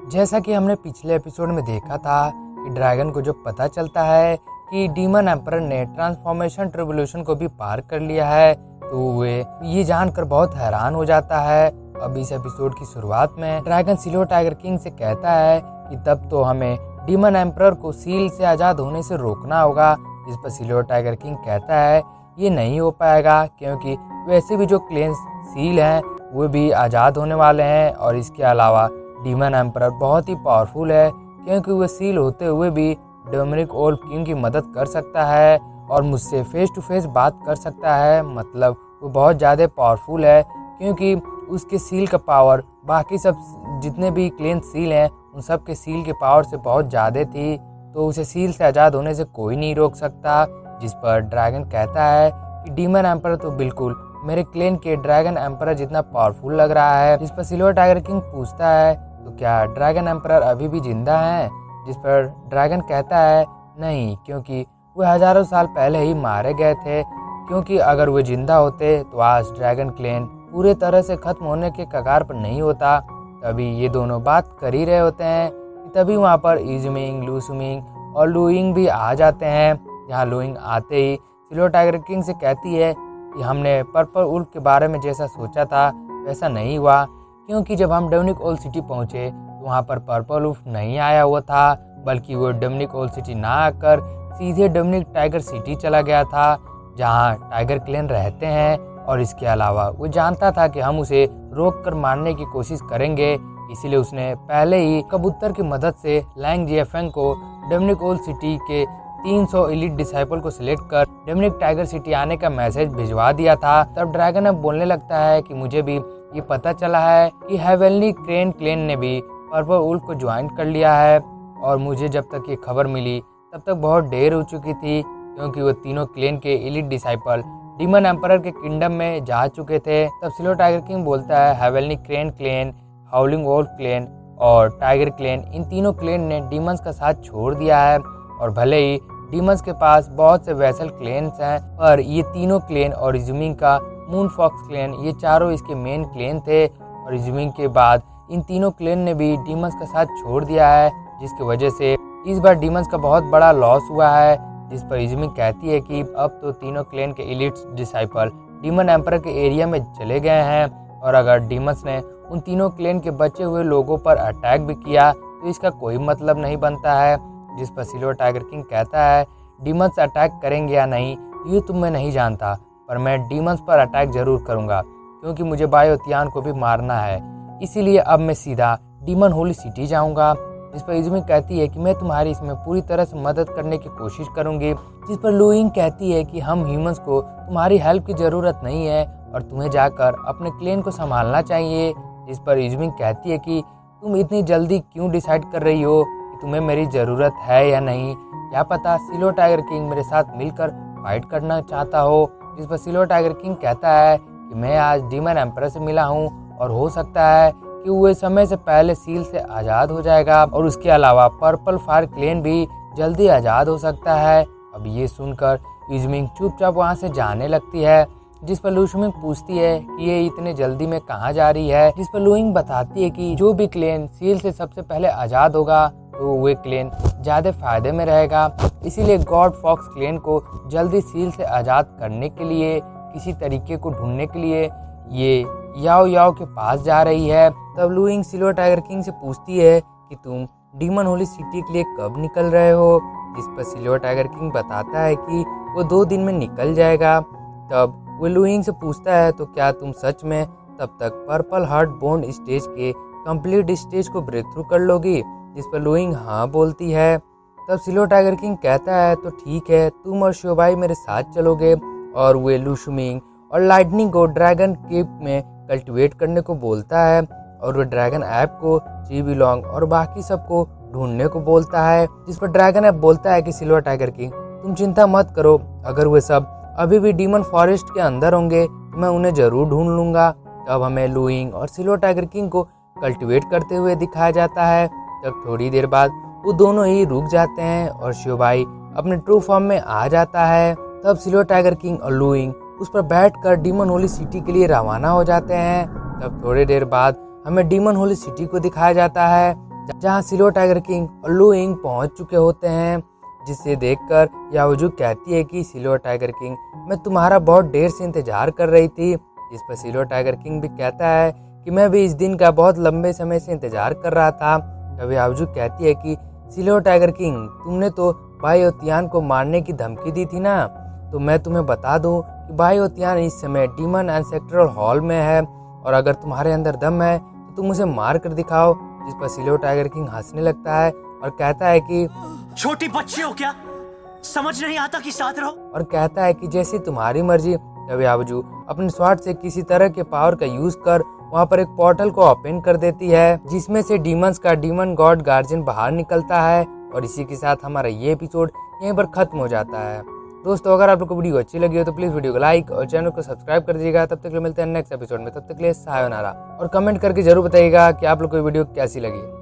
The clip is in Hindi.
जैसा कि हमने पिछले एपिसोड में देखा था कि ड्रैगन को जब पता चलता है कि डीमन एम्परर ने ट्रांसफॉर्मेशन ट्रिब्यूलेशन को भी पार कर लिया है तो वे ये जानकर बहुत हैरान हो जाता है। अब इस एपिसोड की शुरुआत में ड्रैगन सिल्वर टाइगर किंग से कहता है कि तब तो हमें डीमन एम्परर को सील से आज़ाद होने से रोकना होगा, जिस पर सिल्वर टाइगर किंग कहता है ये नहीं हो पाएगा क्योंकि वैसे भी जो क्लेन सील हैं वो भी आज़ाद होने वाले हैं और इसके अलावा डीमन एम्परर बहुत ही पावरफुल है क्योंकि वो सील होते हुए भी डोमिनिक ओल्फ किंग की मदद कर सकता है और मुझसे फेस टू फेस बात कर सकता है। मतलब वो बहुत ज़्यादा पावरफुल है क्योंकि उसके सील का पावर बाकी सब जितने भी क्लेन सील हैं उन सब के सील के पावर से बहुत ज़्यादा थी, तो उसे सील से आज़ाद होने से कोई नहीं रोक सकता। जिस पर ड्रैगन कहता है कि डीमन एम्परर तो बिल्कुल मेरे क्लेन के ड्रैगन एम्परर जितना पावरफुल लग रहा है। जिस पर सिल्वर टाइगर किंग पूछता है तो क्या ड्रैगन एम्परर अभी भी जिंदा हैं? जिस पर ड्रैगन कहता है नहीं, क्योंकि वे हजारों साल पहले ही मारे गए थे, क्योंकि अगर वे जिंदा होते तो आज ड्रैगन क्लेन पूरे तरह से खत्म होने के कगार पर नहीं होता। तभी ये दोनों बात कर ही रहे होते हैं कि तभी वहाँ पर इजुमिंग, लूसुमिंग और लुइंग भी आ जाते हैं। यहाँ लुइंग आते ही सिल्वर टाइगर किंग से कहती है कि हमने पर्पल वुल्फ के बारे में जैसा सोचा था वैसा नहीं हुआ, क्योंकि जब हम डोमिनिक ओल्ड सिटी पहुँचे तो वहाँ पर पर्पल वुल्फ नहीं आया हुआ था, बल्कि वो डोमिनिक ओल्ड सिटी ना आकर सीधे डोमिनिक टाइगर सिटी चला गया था जहाँ टाइगर क्लेन रहते हैं। और इसके अलावा वो जानता था कि हम उसे रोक कर मारने की कोशिश करेंगे, इसीलिए उसने पहले ही कबूतर की मदद से लैंग जिएफेंग को डोमिनिक ओल्ड सिटी के 300 एलीट डिसाइपल को सिलेक्ट कर डोमिनिक टाइगर सिटी आने का मैसेज भिजवा दिया था। तब ड्रैगन अब बोलने लगता है कि मुझे भी ये पता चला है कि हेवनली क्रेन क्लेन ने भी पर्पल वुल्फ को ज्वाइन कर लिया है, और मुझे जब तक ये खबर मिली तब तक बहुत देर हो चुकी थी, क्योंकि वो तीनों क्लेन के एलीट डिसाइपल डीमन एम्परर के किंगडम में जा चुके थे। तब सिल्वर टाइगर किंग बोलता है heavenly crane clan, howling wolf clan और टाइगर क्लेन, इन तीनों क्लेन ने डीमंस का साथ छोड़ दिया है, और भले ही डीमंस के पास बहुत से वेसल क्लेन्स हैं पर ये तीनों क्लेन और इजुमिंग का मून फॉक्स क्लेन ये चारों इसके मेन क्लेन थे, और इजुमिंग के बाद इन तीनों क्लेन ने भी डीमंस का साथ छोड़ दिया है, जिसकी वजह से इस बार डीमंस का बहुत बड़ा लॉस हुआ है। जिस पर इजुमिंग कहती है कि अब तो तीनों क्लेन के एलीट डिसाइपल डीमन एम्परर के एरिया में चले गए हैं, और अगर डीमंस ने उन तीनों क्लेन के बचे हुए लोगों पर अटैक भी किया तो इसका कोई मतलब नहीं बनता है। जिस पर सिल्वर टाइगर किंग कहता है डीमंस अटैक करेंगे या नहीं ये तो मैं नहीं जानता, पर मैं डीमंस पर अटैक जरूर करूंगा क्योंकि मुझे बायोथियान को भी मारना है, इसीलिए अब मैं सीधा डीमन होली सिटी जाऊंगा। जिस पर इजुमिंग कहती है कि मैं तुम्हारी इसमें पूरी तरह से मदद करने की कोशिश करूंगी। जिस पर लुइंग कहती है कि हम ह्यूमंस को तुम्हारी हेल्प की ज़रूरत नहीं है और तुम्हें जाकर अपने क्लेन को संभालना चाहिए। जिस पर इजुमिंग कहती है कि तुम इतनी जल्दी क्यों डिसाइड कर रही हो कि तुम्हें मेरी ज़रूरत है या नहीं, क्या पता सिल्वर टाइगर किंग मेरे साथ मिलकर फाइट करना चाहता हो। जिस पर सिल्वर टाइगर किंग कहता है कि मैं आज डीमन एम्परर से मिला हूँ और हो सकता है कि वो समय से पहले सील से आज़ाद हो जाएगा, और उसके अलावा पर्पल फायर क्लेन भी जल्दी आज़ाद हो सकता है। अब ये सुनकर इजुमिंग चुपचाप वहाँ से जाने लगती है। जिस पर लूसुमिंग पूछती है कि ये इतने जल्दी में कहाँ जा रही है। जिस पर लुइंग बताती है कि जो भी क्लेन सील से सबसे पहले आज़ाद होगा तो वे क्लेन ज़्यादा फायदे में रहेगा, इसीलिए गॉड फॉक्स क्लेन को जल्दी सील से आज़ाद करने के लिए किसी तरीके को ढूंढने के लिए ये याओ याओ के पास जा रही है। तब लुइंग सिल्वर टाइगर किंग से पूछती है कि तुम डीमन होली सिटी के लिए कब निकल रहे हो। जिस पर सिल्वर टाइगर किंग बताता है कि वो 2 दिन में निकल जाएगा। तब वो लुइंग से पूछता है तो क्या तुम सच में तब तक पर्पल हार्ट बॉन्ड स्टेज के कंप्लीट स्टेज को ब्रेक थ्रू कर लोगी। जिस पर लुइंग हाँ बोलती है। तब सिल्वर टाइगर किंग कहता है तो ठीक है, तुम और शिवबाई मेरे साथ चलोगे, और वे लूसुमिंग और लाइटनिंग को ड्रैगन केव में कल्टिवेट करने को बोलता है, और वो ड्रैगन ऐप को, जीबीलोंग और बाकी सबको ढूंढने को बोलता है। जिस पर ड्रैगन ऐप बोलता है कि सिल्वर टाइगर किंग तुम चिंता मत करो, अगर वे सब अभी भी डीमन फॉरेस्ट के अंदर होंगे तो मैं उन्हें जरूर ढूंढ लूंगा। तब हमें लुइंग और सिल्वर टाइगर किंग को कल्टिवेट करते हुए दिखाया जाता है। तब थोड़ी देर बाद वो दोनों ही रुक जाते हैं और शिवबाई अपने ट्रू फॉर्म में आ जाता है। तब सिल्वर टाइगर किंग और लुइंग उस पर बैठकर डीमन होली सिटी के लिए रवाना हो जाते हैं। तब थोड़ी देर बाद हमें डीमन होली सिटी को दिखाया जाता है, जहाँ सिल्वर टाइगर किंग और लू यिंग पहुंच चुके होते हैं, जिसे देखकर याओजू कहती है कि सिल्वर टाइगर किंग, मैं तुम्हारा बहुत देर से इंतजार कर रही थी। जिस पर सिल्वर टाइगर किंग भी कहता है कि मैं भी इस दिन का बहुत लंबे समय से इंतजार कर रहा था। तब याओजू कहती है कि सिल्वर टाइगर किंग, तुमने तो भाई ओतियान को मारने की धमकी दी थी ना, तो मैं तुम्हें बता दूं कि भाई ओतियान इस समय डीमन एंसेस्ट्रल हॉल में है, और अगर तुम्हारे अंदर दम है तो तुम उसे मार कर दिखाओ। जिस पर सिल्वर टाइगर किंग हंसने लगता है और कहता है कि छोटी बच्ची हो क्या, समझ नहीं आता कि साथ रहो। और कहता है कि जैसी तुम्हारी मर्जी। तब याओजू अपने स्वार्ड से किसी तरह के पावर का यूज कर वहाँ पर एक पोर्टल को ओपन कर देती है, जिसमें से डीमंस का डीमन गॉड गार्जियन बाहर निकलता है। और इसी के साथ हमारा ये एपिसोड यहीं पर खत्म हो जाता है। दोस्तों, अगर आप लोग को वीडियो अच्छी लगी हो तो प्लीज वीडियो को लाइक और चैनल को सब्सक्राइब कर दीजिएगा। तब तक के लिए मिलते हैं नेक्स्ट एपिसोड में, तब तक के लिए सायोनारा। और कमेंट करके जरूर बताइएगा कि आप लोग को वीडियो कैसी लगी।